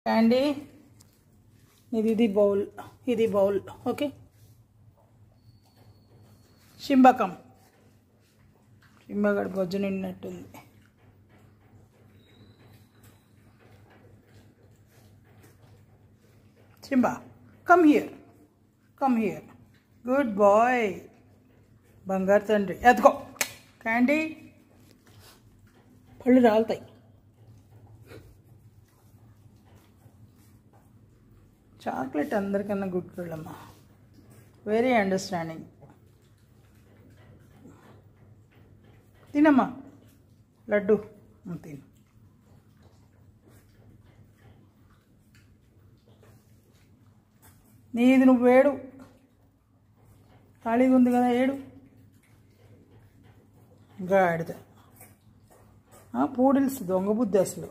Candy ఇది bowl, ఇది bowl. Okay, సింబకం సింబగడ బొజ్జు నిన్నట్టుంది. Simba come here, come here, good boy, బంగారు తండ్రి. ఎత్తుకో క్యాండీ, పళ్ళు రాలుతాయి. చాక్లెట్ అందరికన్నా గుడ్ గర్ల్ అమ్మా, వెరీ అండర్స్టాండింగ్. తినమ్మా లడ్డు, తిను. నీది నువ్వు ఏడు, ఖాళీగా ఉంది కదా, ఏడు. గాడిద పూడిల్స్, దొంగ బుద్ధి అసలు.